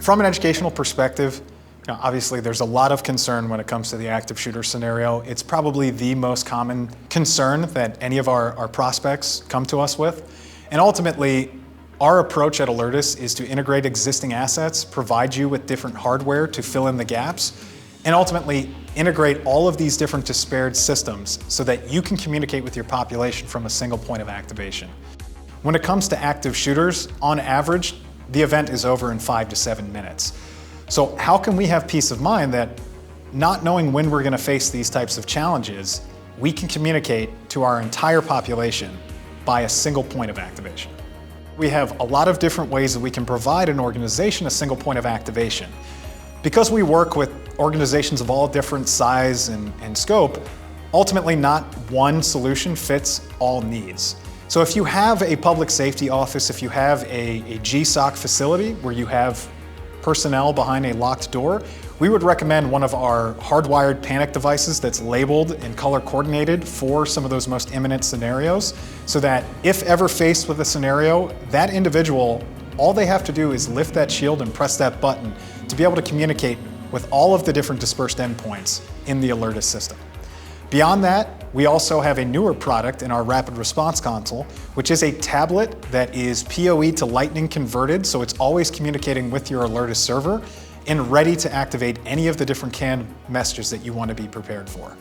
From an educational perspective, obviously there's a lot of concern when it comes to the active shooter scenario. It's probably the most common concern that any of our prospects come to us with. And ultimately, our approach at Alertus is to integrate existing assets, provide you with different hardware to fill in the gaps, and ultimately integrate all of these different disparate systems so that you can communicate with your population from a single point of activation. When it comes to active shooters, on average, the event is over in 5 to 7 minutes. So how can we have peace of mind that, not knowing when we're going to face these types of challenges, we can communicate to our entire population by a single point of activation? We have a lot of different ways that we can provide an organization a single point of activation. Because we work with organizations of all different size and scope, ultimately not one solution fits all needs. So if you have a public safety office, if you have a GSOC facility where you have personnel behind a locked door, we would recommend one of our hardwired panic devices that's labeled and color coordinated for some of those most imminent scenarios, so that if ever faced with a scenario, that individual, all they have to do is lift that shield and press that button to be able to communicate with all of the different dispersed endpoints in the Alertus system. Beyond that, we also have a newer product in our Rapid Response Console, which is a tablet that is PoE to Lightning converted, so it's always communicating with your Alertus server and ready to activate any of the different canned messages that you want to be prepared for.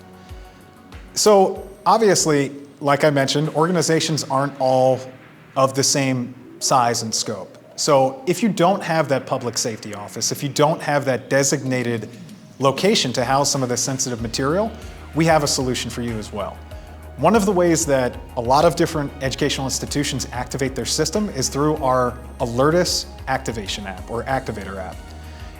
So obviously, like I mentioned, organizations aren't all of the same size and scope. So if you don't have that public safety office, if you don't have that designated location to house some of the sensitive material, we have a solution for you as well. One of the ways that a lot of different educational institutions activate their system is through our Alertus Activation app, or Activator app.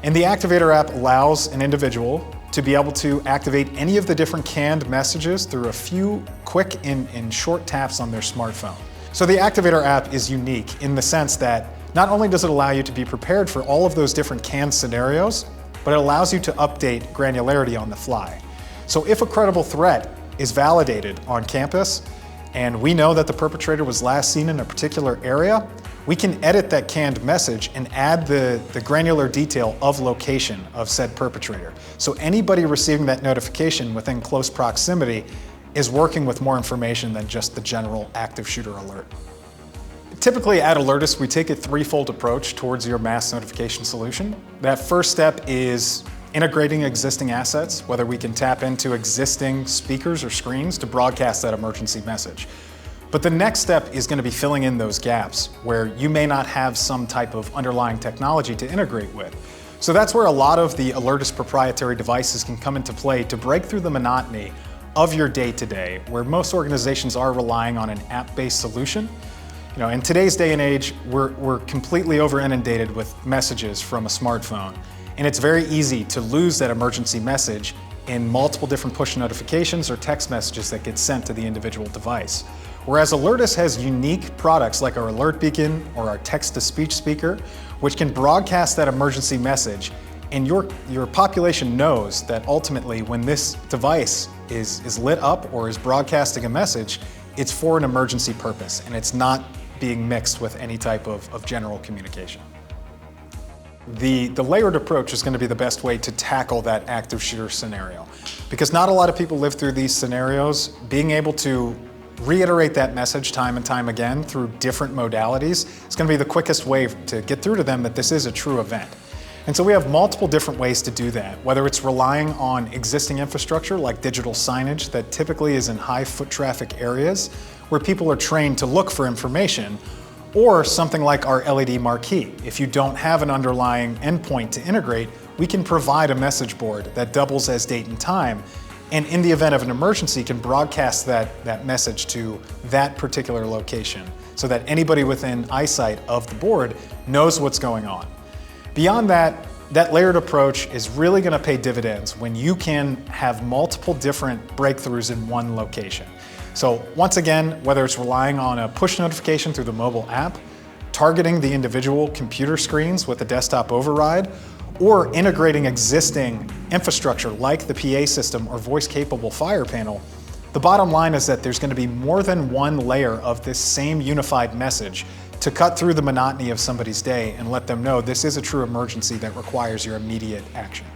And the Activator app allows an individual to be able to activate any of the different canned messages through a few quick and short taps on their smartphone. So the Activator app is unique in the sense that not only does it allow you to be prepared for all of those different canned scenarios, but it allows you to update granularity on the fly. So if a credible threat is validated on campus, and we know that the perpetrator was last seen in a particular area, we can edit that canned message and add the granular detail of location of said perpetrator. So anybody receiving that notification within close proximity is working with more information than just the general active shooter alert. Typically at Alertus, we take a threefold approach towards your mass notification solution. That first step is integrating existing assets, whether we can tap into existing speakers or screens to broadcast that emergency message. But the next step is going to be filling in those gaps where you may not have some type of underlying technology to integrate with. So that's where a lot of the Alertus proprietary devices can come into play to break through the monotony of your day-to-day, where most organizations are relying on an app-based solution. In today's day and age, we're completely over-inundated with messages from a smartphone. And it's very easy to lose that emergency message in multiple different push notifications or text messages that get sent to the individual device. Whereas Alertus has unique products like our Alert Beacon or our text-to-speech speaker, which can broadcast that emergency message, and your population knows that ultimately when this device is lit up or is broadcasting a message, it's for an emergency purpose and it's not being mixed with any type of general communication. The layered approach is going to be the best way to tackle that active shooter scenario, because not a lot of people live through these scenarios. Being able to reiterate that message time and time again through different modalities is going to be the quickest way to get through to them that this is a true event. And so we have multiple different ways to do that, whether it's relying on existing infrastructure like digital signage that typically is in high foot traffic areas where people are trained to look for information, or something like our LED marquee. If you don't have an underlying endpoint to integrate, we can provide a message board that doubles as date and time, and in the event of an emergency can broadcast that message to that particular location so that anybody within eyesight of the board knows what's going on. Beyond that, that layered approach is really going to pay dividends when you can have multiple different breakthroughs in one location. So once again, whether it's relying on a push notification through the mobile app, targeting the individual computer screens with a desktop override, or integrating existing infrastructure like the PA system or voice-capable fire panel, the bottom line is that there's going to be more than one layer of this same unified message to cut through the monotony of somebody's day and let them know this is a true emergency that requires your immediate action.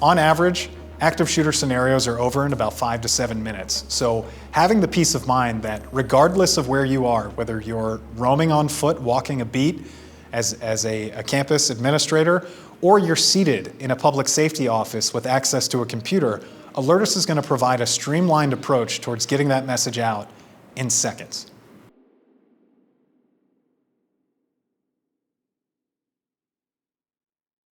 On average, active shooter scenarios are over in about 5 to 7 minutes. So having the peace of mind that regardless of where you are, whether you're roaming on foot, walking a beat as a campus administrator, or you're seated in a public safety office with access to a computer, Alertus is going to provide a streamlined approach towards getting that message out in seconds.